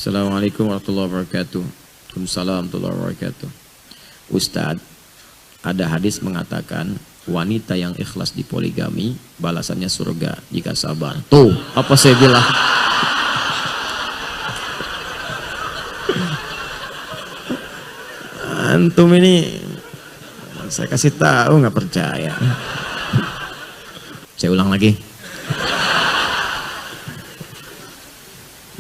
Assalamualaikum warahmatullahi wabarakatuh. Waalaikumsalam warahmatullahi wabarakatuh. Ustadz, ada hadis mengatakan wanita yang ikhlas di poligami balasannya surga jika sabar. Tuh, apa saya bilang? Antum ini saya kasih tahu nggak percaya. Saya ulang lagi.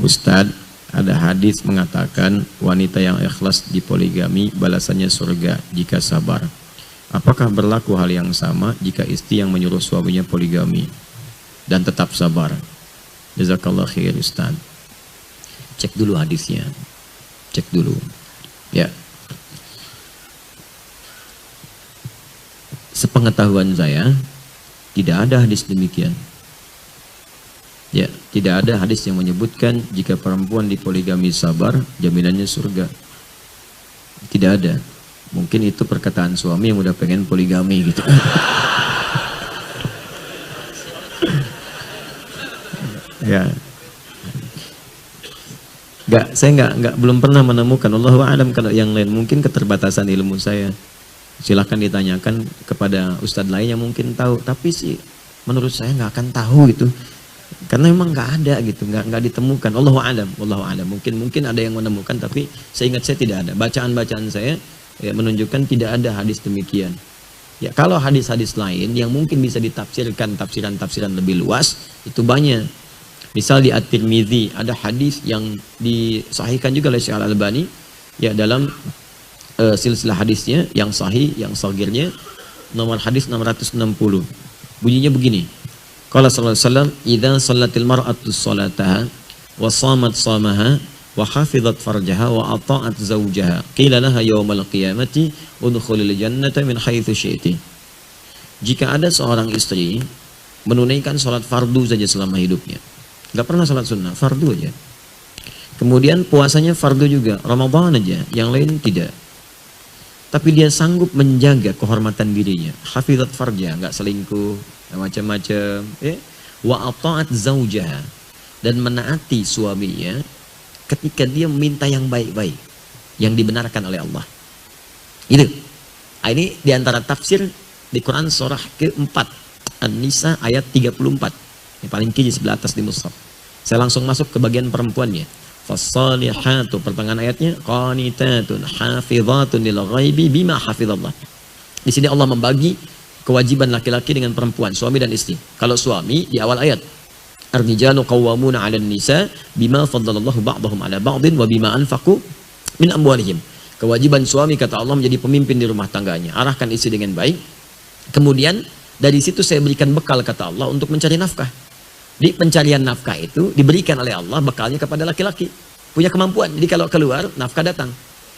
Ustadz, ada hadis mengatakan wanita yang ikhlas di poligami balasannya surga jika sabar. Apakah berlaku hal yang sama jika istri yang menyuruh suaminya poligami dan tetap sabar? Jazakallah khair Ustaz. Cek dulu hadisnya. Cek dulu. Ya. Sepengetahuan saya tidak ada hadis demikian. Ya, tidak ada hadis yang menyebutkan jika perempuan dipoligami sabar, jaminannya surga. Tidak ada. Mungkin itu perkataan suami yang udah pengen poligami gitu. Ya. Saya belum pernah menemukan. Allahu a'lam kalau yang lain, mungkin keterbatasan ilmu saya. Silahkan ditanyakan kepada ustadz lain yang mungkin tahu. Tapi sih menurut saya nggak akan tahu gitu. Karena memang nggak ada gitu, nggak ditemukan. Allahu a'lam. Mungkin ada yang menemukan, tapi saya ingat saya tidak ada. Bacaan saya ya, menunjukkan tidak ada hadis demikian. Ya, kalau hadis-hadis lain yang mungkin bisa ditafsirkan tafsiran lebih luas itu banyak. Misal di At-Tirmidzi ada hadis yang disahihkan juga oleh Syekh Al-Albani ya dalam silsilah hadisnya yang sahih, yang shagirnya nomor hadis 660. Bunyinya begini. Qala sallallahu alaihi wasallam, "Idza shallatil mar'atu sholataha wa shamat shamaha wa hafizat farjaha wa ata'at zawjaha, qila laha yaumal qiyamati udkhulil jannata min haitsu syi'ti." Jika ada seorang istri menunaikan salat fardu saja selama hidupnya, enggak pernah salat sunnah, fardu aja. Kemudian puasanya fardu juga, Ramadan aja, yang lain tidak. Tapi dia sanggup menjaga kehormatan dirinya, hafizat farja, enggak selingkuh, macam-macam, wa ata'at zaujaha, dan menaati suaminya ketika dia meminta yang baik-baik, yang dibenarkan oleh Allah. Itu. Ini diantara tafsir di Quran surah ke-4 An-Nisa ayat 34. Yang paling kiri sebelah atas di mushaf. Saya langsung masuk ke bagian perempuannya. Fassalihatu, pertengahan ayatnya, qanitatun hafizatun lil ghaibi bima hafizallah. Di sini Allah membagi kewajiban laki-laki dengan perempuan, suami dan istri. Kalau suami di awal ayat, ar-rijalu qawwamuna 'alan nisa bima faddalallahu ba'dahum 'ala ba'din wa bima anfaqu min amwalihim. Kewajiban suami kata Allah menjadi pemimpin di rumah tangganya, arahkan istri dengan baik. Kemudian dari situ saya berikan bekal kata Allah untuk mencari nafkah. Di pencarian nafkah itu diberikan oleh Allah bekalnya kepada laki-laki. Punya kemampuan. Jadi kalau keluar nafkah datang.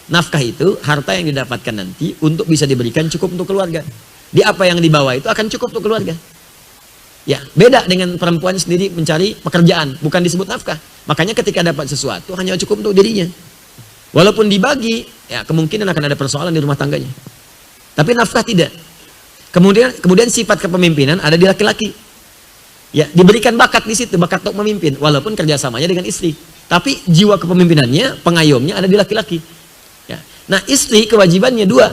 Nafkah itu harta yang didapatkan nanti untuk bisa diberikan cukup untuk keluarga. Di apa yang dibawa itu akan cukup untuk keluarga. Ya, beda dengan perempuan sendiri mencari pekerjaan, bukan disebut nafkah. Makanya ketika dapat sesuatu hanya cukup untuk dirinya. Walaupun dibagi, ya kemungkinan akan ada persoalan di rumah tangganya. Tapi nafkah tidak. Kemudian sifat kepemimpinan ada di laki-laki. Ya, diberikan bakat di situ, bakat untuk memimpin, walaupun kerjasamanya dengan istri. Tapi jiwa kepemimpinannya, pengayomnya ada di laki-laki. Ya. Nah, istri kewajibannya dua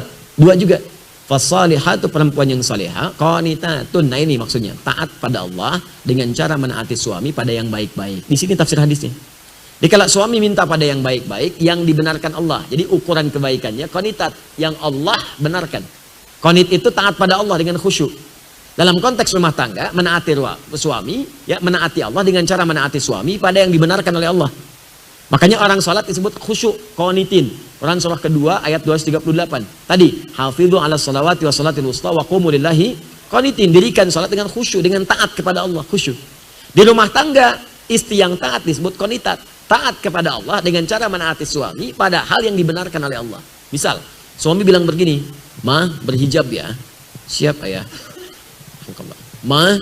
juga. Fasalihatu, perempuan yang salihah, qanitatun. Nah ini maksudnya, taat pada Allah dengan cara menaati suami pada yang baik-baik. Di sini tafsir hadisnya. Jadi kalau suami minta pada yang baik-baik, yang dibenarkan Allah. Jadi ukuran kebaikannya qanitat, yang Allah benarkan. Qanit itu taat pada Allah dengan khusyuk. Dalam konteks rumah tangga, menaati suami, ya menaati Allah dengan cara menaati suami pada yang dibenarkan oleh Allah. Makanya orang salat disebut khusyuk, qanitin. Quran surah kedua ayat 238. Tadi, hafidhu ala salawati wa salatil wusta wa qumu lillahi qanitin. Dirikan salat dengan khusyuk, dengan taat kepada Allah, khusyuk. Di rumah tangga, istri yang taat disebut qanitat. Taat kepada Allah dengan cara menaati suami pada hal yang dibenarkan oleh Allah. Misal, suami bilang begini, "Ma, berhijab ya." "Siap ayah." "Ma,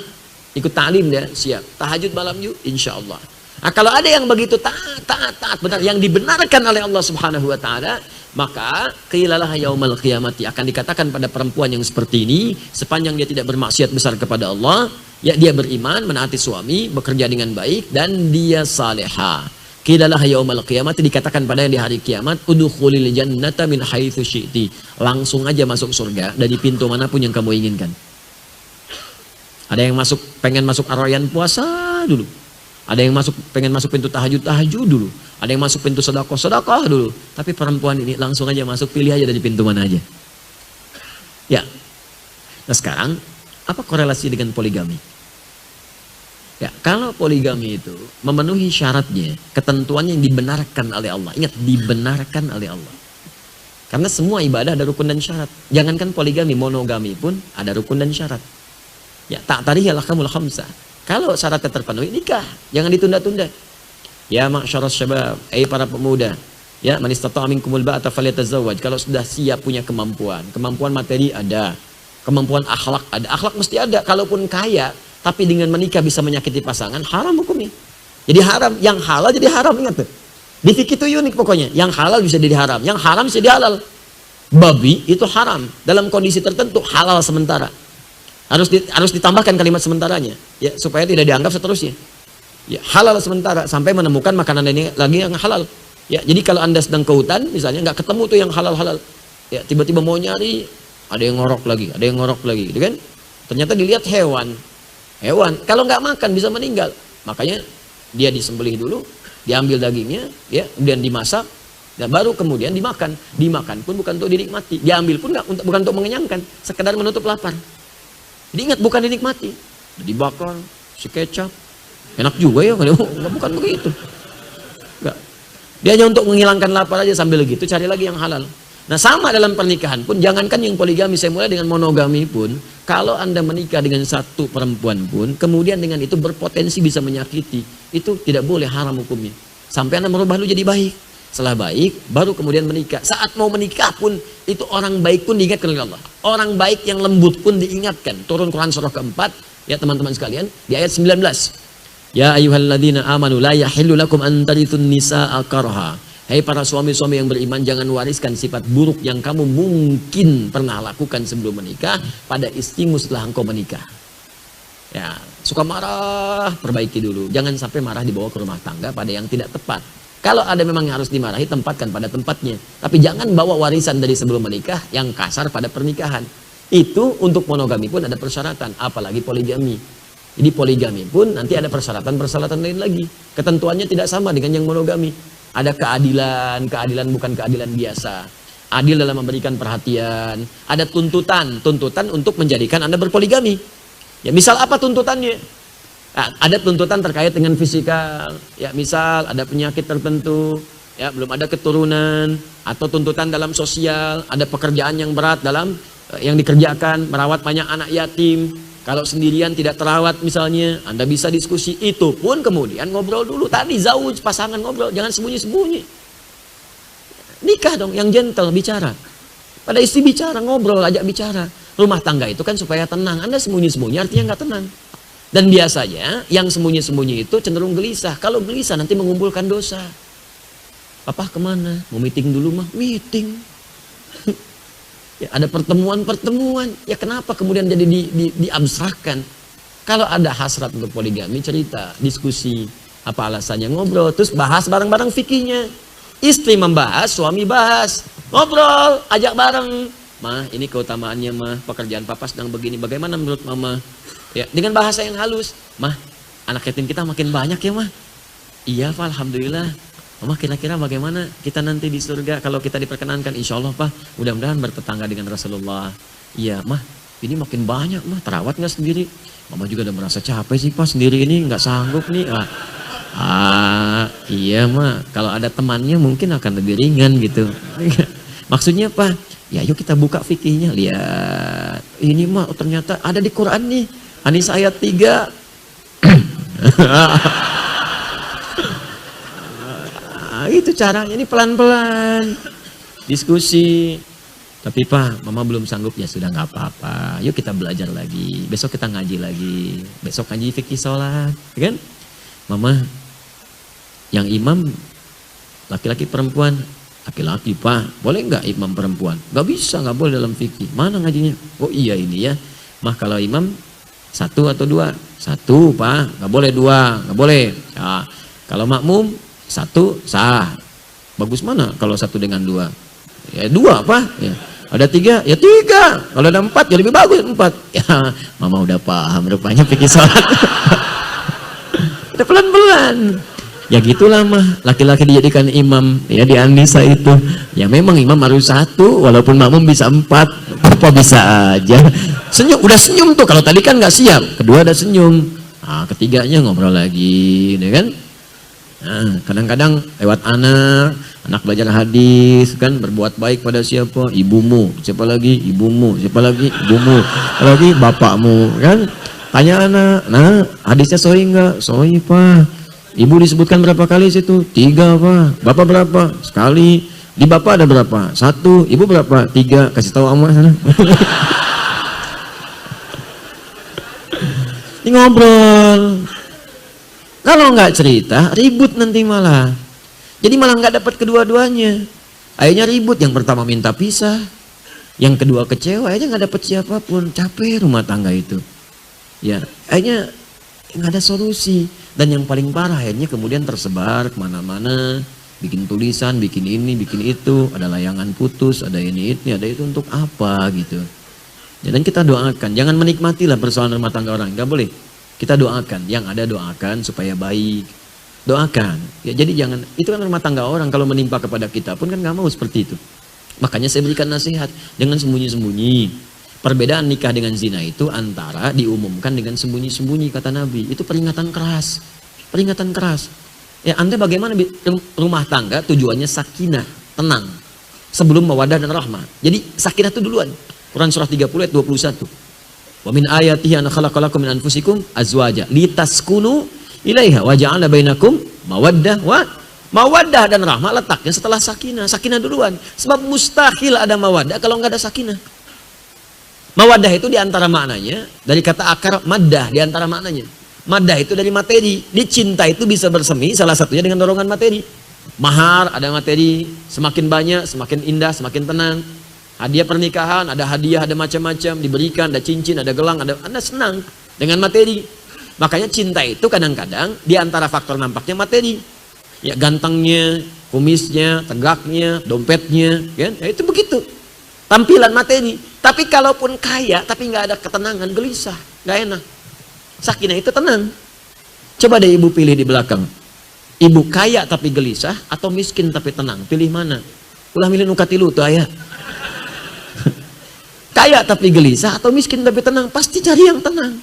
ikut ta'lim ya." "Siap." "Tahajud malam yuk." "Insyaallah." Nah, kalau ada yang begitu taat benar yang dibenarkan oleh Allah Subhanahu wa taala, maka qilalah yaumal qiyamati, akan dikatakan pada perempuan yang seperti ini, sepanjang dia tidak bermaksiat besar kepada Allah, ya dia beriman, menaati suami, bekerja dengan baik dan dia salehah. Qilalah yaumal qiyamah, dikatakan pada yang di hari kiamat, udkhulil jannata min haitsu syi'ti. Langsung aja masuk surga dari pintu manapun yang kamu inginkan. Ada yang pengen masuk arroyan puasa dulu. Ada yang pengen masuk pintu tahajud dulu. Ada yang masuk pintu sedekah dulu. Tapi perempuan ini langsung aja masuk, pilih aja dari pintu mana aja. Ya. Nah sekarang, apa korelasi dengan poligami? Ya, kalau poligami itu memenuhi syaratnya, ketentuannya yang dibenarkan oleh Allah. Ingat, dibenarkan oleh Allah. Karena semua ibadah ada rukun dan syarat. Jangankan poligami, monogami pun ada rukun dan syarat. Ya, ta'tariyal ahkamul khamsah. Kalau syaratnya terpenuhi, nikah. Jangan ditunda-tunda. Ya ma'syaras syabab, para pemuda. Ya, man istata'a minkumul ba'ata falyatazawwaj. Kalau sudah siap punya kemampuan. Kemampuan materi ada. Kemampuan akhlak ada. Akhlak mesti ada. Kalaupun kaya, tapi dengan menikah bisa menyakiti pasangan, haram hukumnya. Jadi haram, yang halal jadi haram, ingat tuh. Di fikih itu unik pokoknya, yang halal bisa jadi haram, yang haram bisa jadi halal. Babi itu haram, dalam kondisi tertentu halal sementara. Harus ditambahkan kalimat sementaranya, ya supaya tidak dianggap seterusnya. Ya, halal sementara sampai menemukan makanan ini lagi yang halal. Ya, jadi kalau Anda sedang ke hutan, misalnya nggak ketemu tuh yang halal-halal, ya tiba-tiba mau nyari, ada yang ngorok lagi, gitu kan? Ternyata dilihat hewan, kalau nggak makan bisa meninggal, makanya dia disembelih dulu, diambil dagingnya, ya, kemudian dimasak, dan baru kemudian dimakan. Dimakan pun bukan untuk dinikmati, diambil pun bukan untuk mengenyangkan, sekedar menutup lapar. Jadi ingat, bukan dinikmati, dibakar, si kecap, enak juga ya, bukan begitu. Enggak. Dia hanya untuk menghilangkan lapar aja, sambil gitu cari lagi yang halal. Nah sama dalam pernikahan pun, jangankan yang poligami, saya mulai dengan monogami pun, kalau Anda menikah dengan satu perempuan pun, kemudian dengan itu berpotensi bisa menyakiti, itu tidak boleh, haram hukumnya. Sampai Anda merubah dulu jadi baik. Setelah baik, baru kemudian menikah. Saat mau menikah pun, itu orang baik pun diingatkan oleh Allah. Orang baik yang lembut pun diingatkan. Turun Quran surah keempat, ya teman-teman sekalian, di ayat 19. Ya ayyuhalladzina amanu la yahillu lakum an tarithun nisaa karha. Hei para suami-suami yang beriman, jangan wariskan sifat buruk yang kamu mungkin pernah lakukan sebelum menikah pada istrimu setelah engkau menikah. Ya, suka marah, perbaiki dulu. Jangan sampai marah dibawa ke rumah tangga pada yang tidak tepat. Kalau ada memang yang harus dimarahi, tempatkan pada tempatnya. Tapi jangan bawa warisan dari sebelum menikah yang kasar pada pernikahan. Itu untuk monogami pun ada persyaratan, apalagi poligami. Jadi poligami pun nanti ada persyaratan-persyaratan lain lagi. Ketentuannya tidak sama dengan yang monogami. Ada keadilan bukan keadilan biasa. Adil dalam memberikan perhatian. Ada tuntutan untuk menjadikan Anda berpoligami. Ya misal apa tuntutannya? Nah, ada tuntutan terkait dengan fisikal. Ya misal ada penyakit tertentu, ya belum ada keturunan, atau tuntutan dalam sosial, ada pekerjaan yang berat dalam yang dikerjakan, merawat banyak anak yatim. Kalau sendirian tidak terawat misalnya, Anda bisa diskusi. Itu pun kemudian ngobrol dulu. Tadi zauj, pasangan ngobrol, jangan sembunyi-sembunyi. Nikah dong, yang gentle, bicara. Pada istri bicara, ngobrol, ajak bicara. Rumah tangga itu kan supaya tenang. Anda sembunyi-sembunyi artinya nggak tenang. Dan biasanya yang sembunyi-sembunyi itu cenderung gelisah. Kalau gelisah nanti mengumpulkan dosa. Papa kemana? Mau meeting dulu mah? Meeting. Ya, ada pertemuan-pertemuan. Ya kenapa kemudian jadi diabstrakkan? Kalau ada hasrat untuk poligami, cerita, diskusi, apa alasannya, ngobrol, terus bahas bareng-bareng fikihnya. Istri membahas, suami bahas, ngobrol, ajak bareng. Mah, ini keutamaannya mah, pekerjaan papa sedang begini, bagaimana menurut mama? Ya, dengan bahasa yang halus. Mah, anak yatim kita makin banyak ya mah. Iya Pak, alhamdulillah. Mama kira-kira bagaimana kita nanti di surga kalau kita diperkenankan? Insya Allah Pak, mudah-mudahan bertetangga dengan Rasulullah. Iya Mah, ini makin banyak Mah, terawat nggak sendiri? Mama juga udah merasa capek sih Pak, sendiri ini nggak sanggup nih. Iya Mah, kalau ada temannya mungkin akan lebih ringan gitu. Maksudnya Pak, ya yuk kita buka fikihnya, lihat. Ini Mah ternyata ada di Quran nih, An-Nisa ayat 3. Itu caranya, ini pelan-pelan diskusi. Tapi Pak, Mama belum sanggup. Ya sudah nggak apa-apa, yuk kita belajar lagi, besok kita ngaji lagi, besok ngaji fikih sholat, kan? Mama, yang imam laki-laki perempuan? Laki-laki Pak, boleh nggak imam perempuan? Nggak bisa, nggak boleh dalam fikih. Mana ngajinya? Oh iya ini ya Mah, kalau imam 1 atau 2? 1 Pak, nggak boleh 2, nggak boleh. Nah, kalau makmum 1 sah. Bagus mana kalau 1 dengan 2? Ya 2 apa? Ya. Ada 3, ya 3. Kalau ada 4, ya lebih bagus 4. Ya, mama udah paham rupanya fikih sholat. Udah pelan-pelan. Ya gitulah mah, laki-laki dijadikan imam ya di An-Nisa itu. Ya memang imam harus 1, walaupun makmum bisa 4. Apa bisa aja. Senyum, udah senyum tuh. Kalau tadi kan nggak siap, kedua ada senyum. Nah, ketiganya ngobrol lagi, ya kan? Nah, kadang-kadang lewat anak belajar hadis kan, berbuat baik pada siapa? Ibumu. Siapa lagi? Ibumu. Siapa lagi? Ibumu. Siapa lagi? Bapakmu, kan? Tanya anak, nah hadisnya sahih enggak? Sahih Pak. Ibu disebutkan berapa kali situ? 3 Pak. Bapak berapa? Sekali. Di bapak ada berapa? 1. Ibu berapa? 3. Kasih tahu ama sana. Ini ngobrol. Kalau nggak cerita, ribut nanti malah. Jadi malah nggak dapat kedua-duanya. Akhirnya ribut. Yang pertama minta pisah, yang kedua kecewa. Akhirnya nggak dapat siapapun. Capek rumah tangga itu. Ya, akhirnya nggak ada solusi. Dan yang paling parah akhirnya kemudian tersebar kemana-mana, bikin tulisan, bikin ini, bikin itu, ada layangan putus, ada ini, ada itu, untuk apa gitu. Ya, dan kita doakan, jangan menikmatilah persoalan rumah tangga orang, nggak boleh. Kita doakan, yang ada doakan supaya baik, doakan. Ya, jadi jangan, itu kan rumah tangga orang, kalau menimpa kepada kita pun kan nggak mau seperti itu. Makanya saya berikan nasihat, jangan sembunyi-sembunyi. Perbedaan nikah dengan zina itu antara diumumkan dengan sembunyi-sembunyi, kata Nabi. Itu peringatan keras. Peringatan keras. Ya, Anda bagaimana rumah tangga tujuannya sakinah, tenang. Sebelum mawaddah dan rahmah. Jadi sakinah itu duluan. Quran surah 30 ayat 21. Wa min ayatihi an khalaqalakum min anfusikum azwaja litaskunu ilaiha wa ja'ala bainakum mawaddah dan rahmah letaknya setelah sakinah. Sakinah duluan. Sebab mustahil ada mawaddah kalau nggak ada sakinah. Mawaddah itu diantara maknanya, dari kata akar maddah, diantara maknanya. Maddah itu dari materi. Di cinta itu bisa bersemi, salah satunya dengan dorongan materi. Mahar, ada materi, semakin banyak, semakin indah, semakin tenang. Hadiah pernikahan, ada hadiah, ada macam-macam, diberikan, ada cincin, ada gelang, Anda senang dengan materi. Makanya cinta itu kadang-kadang diantara faktor nampaknya materi. Ya, gantengnya, kumisnya, tegaknya, dompetnya, kan? Ya, itu begitu. Tampilan materi. Tapi kalaupun kaya tapi nggak ada ketenangan, gelisah, nggak enak. Sakinah itu tenang. Coba deh ibu pilih di belakang. Ibu kaya tapi gelisah atau miskin tapi tenang? Pilih mana? Ulah milih nukatilu tuh ayah. Kaya tapi gelisah atau miskin tapi tenang? Pasti cari yang tenang.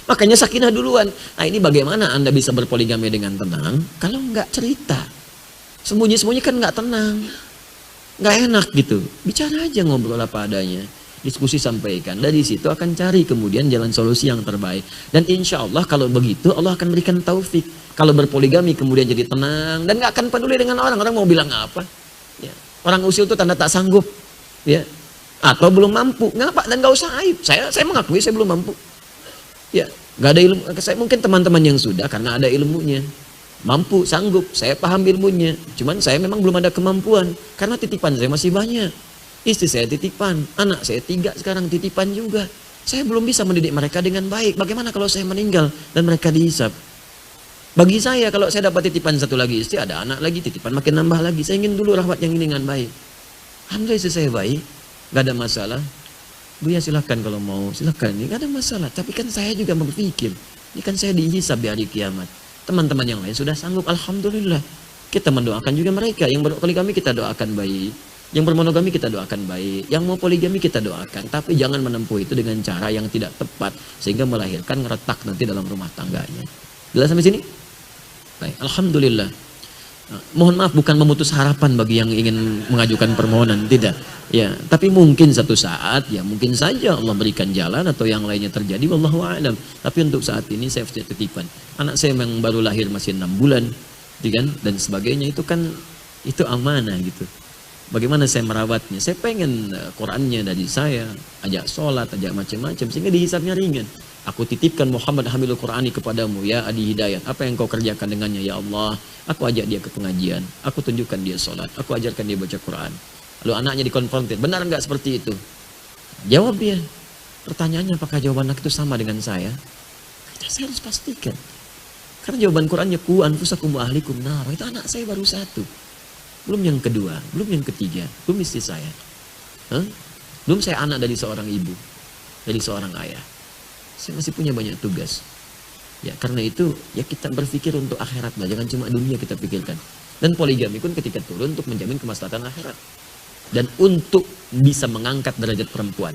Makanya sakinah duluan. Nah, ini bagaimana Anda bisa berpoligami dengan tenang kalau nggak cerita? Sembunyi-sembunyi kan nggak tenang. Nggak enak gitu. Bicara aja, ngobrol apa adanya. Diskusi, sampaikan. Dari situ akan cari kemudian jalan solusi yang terbaik. Dan insya Allah kalau begitu Allah akan berikan taufik. Kalau berpoligami kemudian jadi tenang dan nggak akan peduli dengan orang. Orang mau bilang apa? Ya. Orang usil itu tanda tak sanggup. Ya. Atau belum mampu. Ngapa? Dan nggak usah aib. Saya mengakui saya belum mampu. Ya. Nggak ada ilmu. Saya mungkin teman-teman yang sudah karena ada ilmunya. Mampu, sanggup, saya paham ilmunya. Cuman saya memang belum ada kemampuan. Karena titipan saya masih banyak. Istri saya titipan, anak saya 3 sekarang titipan juga. Saya belum bisa mendidik mereka dengan baik. Bagaimana kalau saya meninggal dan mereka dihisab? Bagi saya kalau saya dapat titipan 1 lagi istri, ada anak lagi, titipan makin nambah lagi. Saya ingin dulu rawat yang ini dengan baik. Alhamdulillah istri saya baik, gak ada masalah. Buya silahkan kalau mau, silahkan. Gak ada masalah. Tapi kan saya juga berpikir, ini kan saya dihisab di hari kiamat. Teman-teman yang lain sudah sanggup, alhamdulillah. Kita mendoakan juga mereka. Yang berpoligami kita doakan baik. Yang bermonogami kita doakan baik. Yang mau poligami kita doakan. Tapi jangan menempuh itu dengan cara yang tidak tepat. Sehingga melahirkan retak nanti dalam rumah tangganya. Jelas sampai sini? Baik, alhamdulillah. Mohon maaf bukan memutus harapan bagi yang ingin mengajukan permohonan, tidak. Ya, tapi mungkin satu saat ya mungkin saja Allah berikan jalan atau yang lainnya terjadi, wallahu a'lam. Tapi untuk saat ini saya titipan. Anak saya yang baru lahir masih 6 bulan, kan? Dan sebagainya itu kan itu amanah gitu. Bagaimana saya merawatnya? Saya pengen Qurannya dari saya, ajak sholat, ajak macam-macam sehingga dihisabnya ringan. Aku titipkan Muhammad Hamilul Qur'ani kepadamu ya Adi Hidayat. Apa yang kau kerjakan dengannya ya Allah? Aku ajak dia ke pengajian. Aku tunjukkan dia sholat. Aku ajarkan dia baca Quran. Lalu anaknya dikonfrontir. Benar enggak seperti itu? Jawab dia. Pertanyaannya apakah jawaban anak itu sama dengan saya? Saya harus pastikan. Karena jawaban Qurannya ku anfusakum wa ahlikum nar. Itu anak saya baru satu. Belum yang kedua, belum yang ketiga, belum istri saya. Hah? Belum saya anak dari seorang ibu, dari seorang ayah. Saya masih punya banyak tugas. Ya, karena itu ya kita berpikir untuk akhirat lah, jangan cuma dunia kita pikirkan. Dan poligami pun ketika turun untuk menjamin kemaslahatan akhirat dan untuk bisa mengangkat derajat perempuan.